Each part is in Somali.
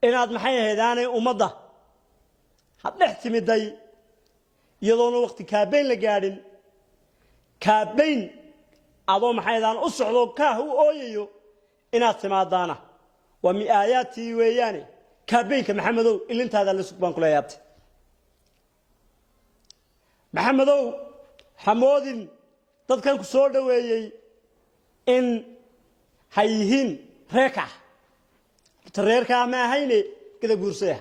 inaad maxay ahaydaan ummadda had dhex timiday iyadoona waqti kaabeyn la gaadhin kaabeyn adoo maxay ahaydaan u socdo kaah u ooyayo inaad timaadaana waa mi'aayaadtii weeyaane kaabeynka maxamedow ilintaada la sugbaan kula yaabtay maxamedow hamoodin dadkan ku soo dhaweeyay in hayhiin reeka reerka ma ahayne kida guursaya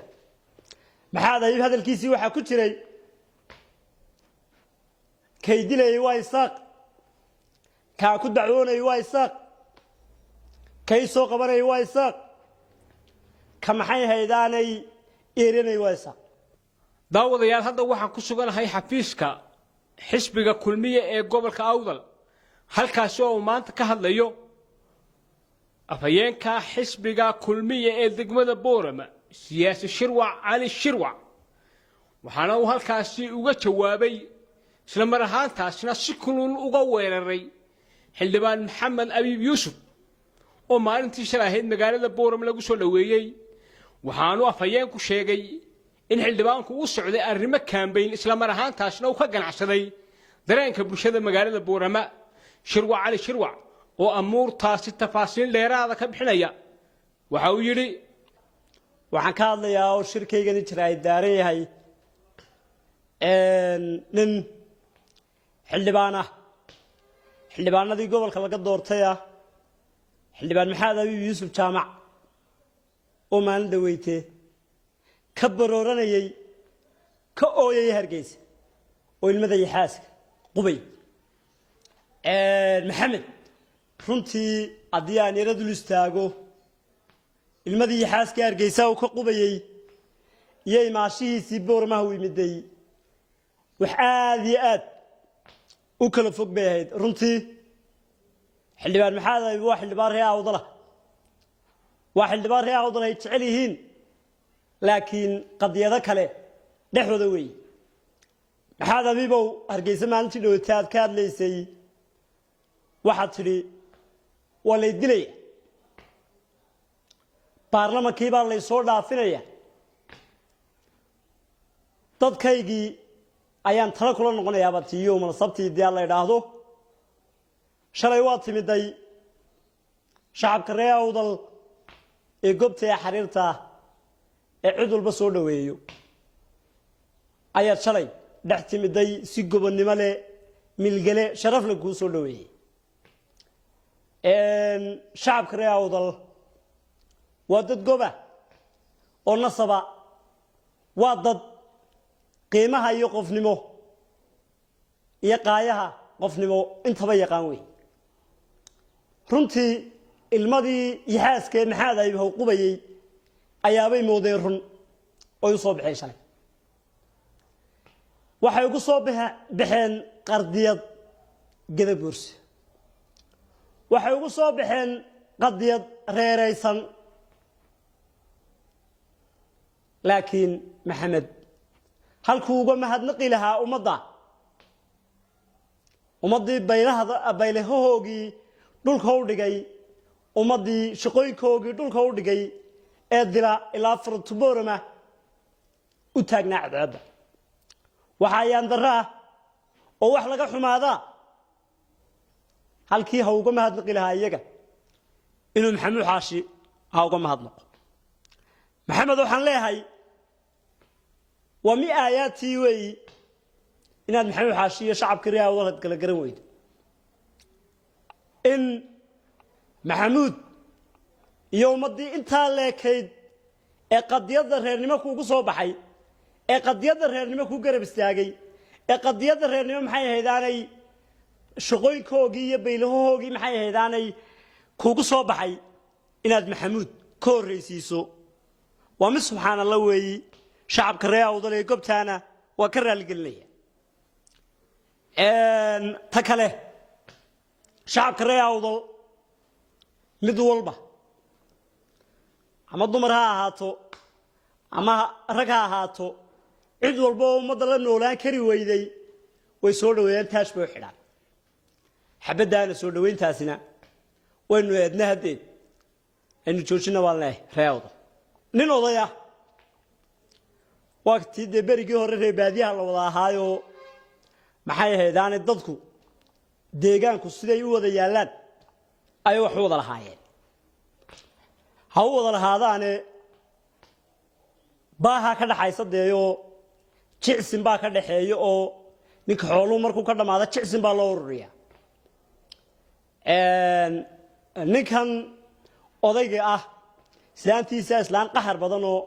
maxaad ay hadalkiisii waxa ku jiray kaydilay waa isaaq ka ku dacwoonay waa isaaq kay soo qabanay waa isaaq ka maxay haydaanay eerinay waa isaaq daawadayaal hadda waxaan ku suganahay xafiiska xisbiga kulmiye ee gobolka Awdal halkaas oo maanta ka hadlayo afayeenka xisbiga kulmiye ee degmada Boorama siyaasi Shirwac Ali Shirwac waxaana uu halkaasi uga jawaabay isla mar ahaantaasna si kulul uga weeraray xildhibaan Maxamed Abiib Yuusuf oo maalintii sharaxeed magaalada Boorama lagu soo dhaweeyay waxaanu afayeenku sheegay in xildhibaanku uu socday arrimo campaign isla mar ahaantaasna uu ka ganacsaday dareenka bulshada magaalada Boorama Shirwac Ali Shirwac oo amuurtaasi tafaasiil dheeraad ka bixinaya waxa uu yiri waxaan ka hadlayaa oo shirkaygani jiray daaray yahay nin xildhibaanadii gobolka laga doortay xildhibaan Maxamed Abiib Yuusuf Jaamac oo maalin dhaweeytay ka barooranayay ka ooyay Hargeysa oo ilmada yaxaaska qubay Maxamed runtii haddii aan yara dul istaago ilmadii yaxaaska Hargeysa uu ka qubayay iyo imaashihiisii Boorama u yimiday wax aad iyo aad u kala fog bay ahayd runtii xildhibaan Maxamed Abiib waa xildhibaan reer Awdal ay jecel yihiin laakiin qadiyado kale dhexdooda weey Maxamed Abiib oo Hargeysa maalintii dhawatay aad ka hadlaysay waxaad tidhi waa la dilay baarlamaankii baa la soo dhaafinaya dadkaygii ayaan tala kula noqonayaa batiyo sabtii diyaar la yiraahdo shalay waa timiday shacabka reer Awdal ee goobta xariirta ee cid walba soo dhaweeyo ayaad shalay dhex timiday si gobonnimo leh milgale sharaf la ku soo dhaweeyay shacabka reer Awdal waa dad goba oo nasaba waa dad qiimaha iyo qofnimo iyo qaayaha qofnimo intaba yaqaan weey runtii ilmadii yaxaaska Maxamed Abiib oo qubayay ayaabay moodeen run oo soo bixay shalay waxay ugu soo baxeen qardiyad gadabuursi waxay ugu soo baxeen qadiyad reeraysan laakiin Maxamed halkuu uga mahadnaqi lahaa ummadii baylahoogii dhulka u dhigay ummadii shaqooyinkoogii dhulka u dhigay ee dila ilaa furtu Boorama u taagnaa cadceeda waxa ayaan daraa oo wax laga xumaada halkii ha uga mahadnaqi lahaa iyaga inuu Maxamed Xaashi ha uga mahadnaqo Maxamed waxaan leeyahay waa mi'aayaadtii weey inaad Maxamed Xaashi iyo shacabka reer Awdal kala garan weydo in Maxamuud iyo ummadii inta leekayd ee qadiyada reernimo kuugu soo baxay ee qadiyada reernimo ku garab istaagay ee qadiyada reernimo maxay haydaanay shaqooyinkoogii iyo baylahoogii maxay haydaanay kuugu soo baxay inaad Maxamuud ka horeysiiso waa mid subxaanallah weey shacabka reer Awdal ee goobtaana waa ka raali gelinaya ta kale shacabka reer Awdal mid walba ama dumar ha ahaato ama rag ha ahaato cid walba oo ummadda la noolaan kari weyday way soo dhaweeyaan taash buu xidhan xabadaana soo dhaweyntaasina waynu eedna hadeed aynu joojina waan leeyahay reer Awdal nin odaya waqti berigii hore reebaadiyaha la wada ahaayo maxay ahaydaan dadku deegaanku siday u wada yaalaan ay wax wada lahaayeen ha u wada lahaadaane baaha ka dhaxaysa deeyo jicsin baa ka dhaxeeyo oo ninka xooluhu markuu ka dhamaado jicsin baa loo ururiyaa ninkan odayga ah islaantiisa islaan qaxar badan oo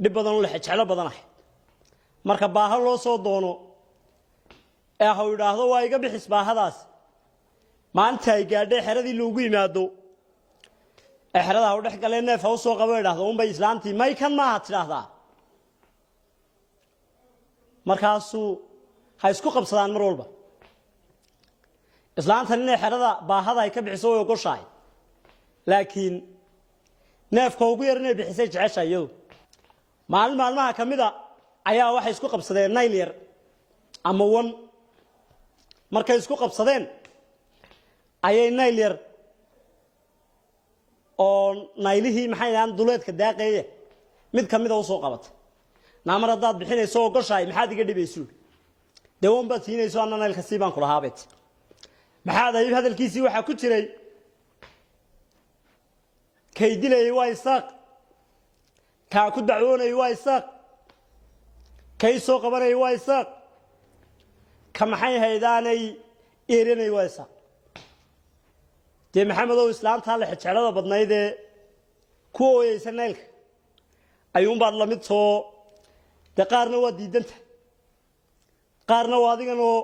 dhib badan oo jeclo badan ah marka baaha loo soo doono ee ha yiraahdo waa iga bixis baahadaas maanta ay gaadhay xeradii loogu yimaado xerada u dhex galeen neef u soo qabo yiraahdo un bay islaantii may kan ma ha tiraahdaa markaasuu ha isku qabsadaan mar walba islaantan inay xerada baahada ay ka bixiso way ogoshahay laakiin neefka ugu yar inay bixisay jeceshayo maalmaha kamida ayaa waxay isku qabsadeen nayl yar ama wan markay isku qabsadeen ayay nayl yar oo naylihii maxay aan duleedka daaqeeye mid kamida u soo qabatay naamar hadaad bixinayso ogoshahay maxaad iga dhibayso deewan baad siinayso anna naylka siibaan kula haabeed maxaad ay hadalkiisii waxa ku jiray kaydilay waa isaaq ka ku dacwoonay waa isaaq kay soo qabanay waa isaaq ka maxay haydaanay eerinay waa isaaq de maxamedow islaamta la xijcelada badnayd ee ku ooyeysan naylka ayuun baad la mid soo de qaarna waa diidanta qaarna waa adigan oo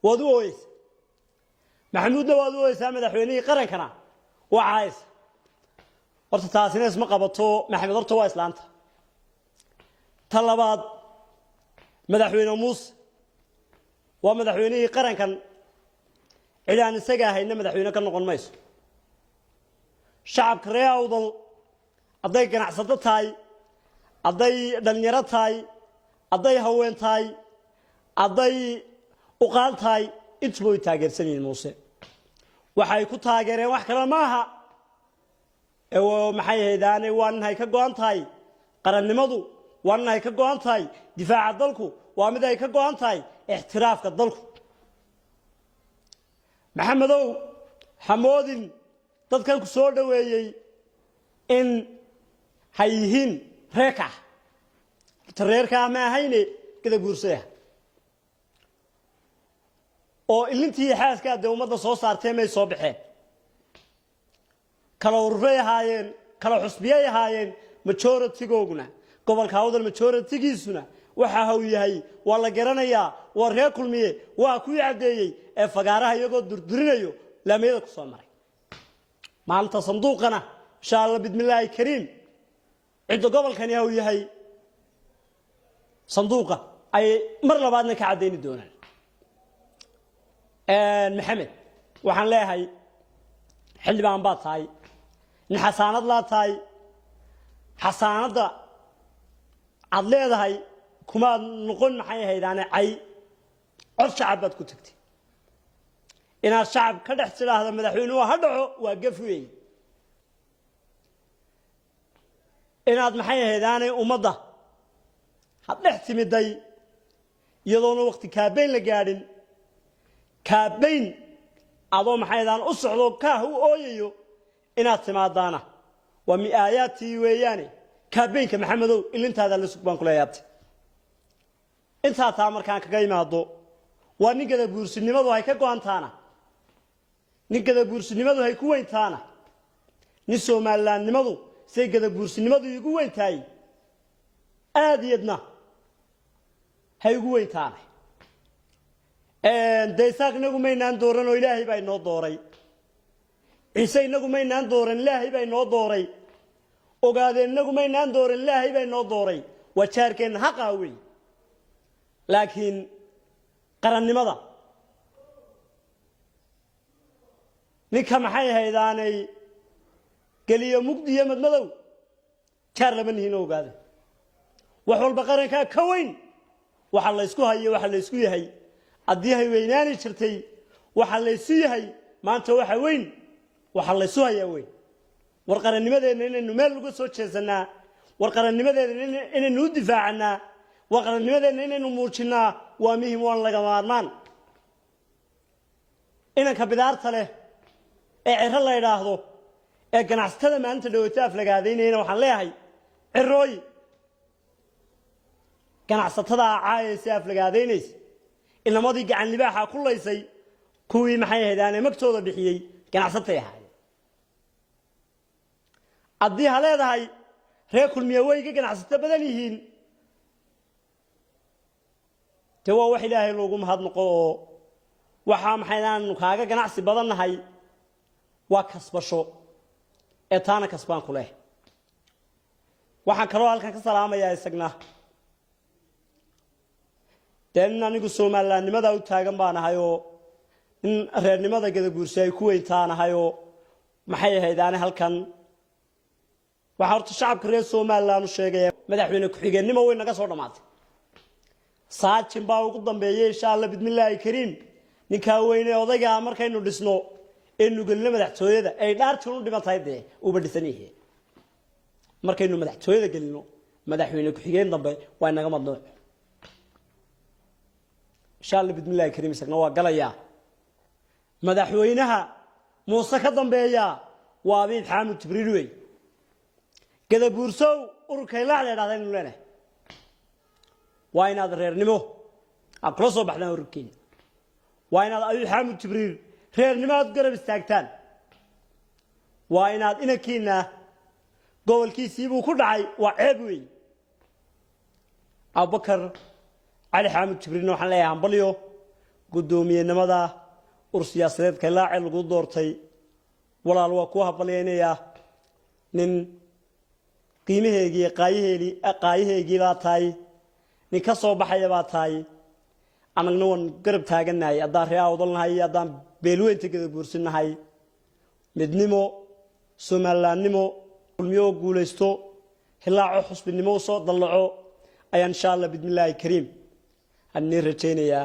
waad u ooyeysa maxamuudna waad u ooyeysaa madaxweynihii qarankana waa caayisa horta taasina isma qabato maxamed horta waa islaanta ta labaad madaxweyne muuse waa madaxweynihii qarankan cilaan isaga ahayna madaxweyne ka noqon mayso shacabka reer awdal hadday ganacsato tahay hadday dhalinyaro tahay hadday haween tahay hadday uqaal tahay intuba way taageersan yihiin muuse waxay ku taageereen wax kale maaha maxay haydaane waa nin hay ka go'an tahay qarannimadu waa nin hay ka go'an tahay difaaca dalku waa mid ay ka go'an tahay ixtiraafka dalku maxamedow xamoodin dadkan ku soo dhaweeyay in hay yihiin reerka reerka ma ahayne kada guursaya oo ilintii xaaska de umada soo saartay may soo baxeen kala ururey ahaayeen kala xusbiyay ahaayeen majority-googuna gobolka awdal majority-giisuna waxa uu yahay waa la garanayaa waa reer kulmiye waa ku cadeeyay ee fagaaraha iyagoo durdurinayo laamiyada ku soo maray maalinta sanduuqana insha Allah bidmillaahi kariim cid gobolkani uu yahay sanduuqa ay mar labaadna ka cadeeyni doonaan maxamed waxaan leeyahay xildhibaan baad tahay in xasaanad la tahay xasaanada aad leedahay kuma noqon maxay haydaane cay cod shacab baad ku tagtay inaad shacab ka dhex tiraahdo madaxweynuhu ha dhaco waa gaf weey inaad maxay haydaane ummadda ha dhex timiday iyadoona waqti kaabeyn la gaadhin kaabeyn adoo maxay haydaan u socdo kaah u ooyayo inaad timaadaana waa mi'aayaadtii weeyaane kaabeynka maxamedow ilintaada la sugbaan kula yaabtay intaa taa markaan kaga imaado waa ninkada guursinimadu hay ka go'antaana ninkada guursinimadu hay ku weyntaana nin Soomaalilandnimadu say gada guursinimadu igu weyntaay aadiyadna hay ugu weyntaana deesaaq inagu maynaan dooran oo ilaahay baa inoo dooray ciise inagu maynaan dooran ilaahay baa inoo dooray ogaadeen inagu maynaan dooran ilaahay baa inoo dooray wajaarkeen haqa weey laakiin qarannimada ninka maxay haydaanay galiyo mugdiyo madmadow jaar lama nihin ogaada wax walba qaranka ka weyn waxa la isku hayo waxa la isku yahay haddii hay weynaani jirtay waxa la isu yahay maanta waxa weyn waxa la isu hayaa weyn war qarannimadeena inaynu meel uga soo jeesanaa warqarannimadeena inaynu difaacnaa warqarannimadeena inaynu muujinaa waa muhiim waan laga maarmaan inanka bidaarta leh ee ciro la yiraahdo ee ganacsatada maanta dhawata aflagaadeynayna waxaan leeyahay cirooy ganacsatada caayaysa aflagaadeynaysa inamadii gacan libaaxa kullaysay kuwii maxay ahaydaan magtooda bixiyay ganacsatay ahayd adii haleedahay reer kulmiye way ka ganacsato badan yihiin tawa wax ilaahay loogu mahadnaqo waxa maxaynaan kaaga ganacsi badan nahay waa kasbasho ee taana kasbaan ku leh waxaan kaloo halkan ka salaamayaa isagna dan anigu Soomaalilandnimada u taagan baan ahay oo in reernimada gadaguursi ay ku weyntaanahay oo maxay ahaydaan halkan waxa horta shacabka reer Soomaaliland u sheegay madaxweyne ku-xigeenimo way naga soo dhamaatay saacin baa ugu dambeeyay insha Allah bidmillaahi kariim ninka weyne odayga markaynu dhisno inuu galno madaxtooyada ay dhaartan u dhimatay uu badisaniye markaynu madaxtooyada galno madaxweyne ku-xigeen dambe way naga madno insha Allah bidmillaahi kariim isagna waa galaya madaxweynaha Muuse ka dambeeya waa Abiy Axmed Jibriil wey gadabuursow urkay la leedahay inuu leeyahay waa inaad reernimo aqlo soo baxdaan urkeen waa inaad Abiy Axmed Jibriil reernimo aad garab istaagtaan waa inaad inankiina gobolkiisii buu ku dhacay waa ceeb wey Abubakar Ali Axmed Jibriil waxaan leeyahay ambaliyo gudoomiyenimada siyaasadeedka laacay lagu doortay walaal waa ku habaleynaya nin qiimaheegii qaayaheegii la taay nin ka soo baxaya baa taay anagna wan garab taaganahay adaa riyaa wadalnahay adaa beelweynta gadaguursinahay midnimo Soomaalilandnimo kulmiyo guuleysto hilaaco xusbinimo soo dalaco ayaan insha Allah bidmillaahi kariim anni rajaynaya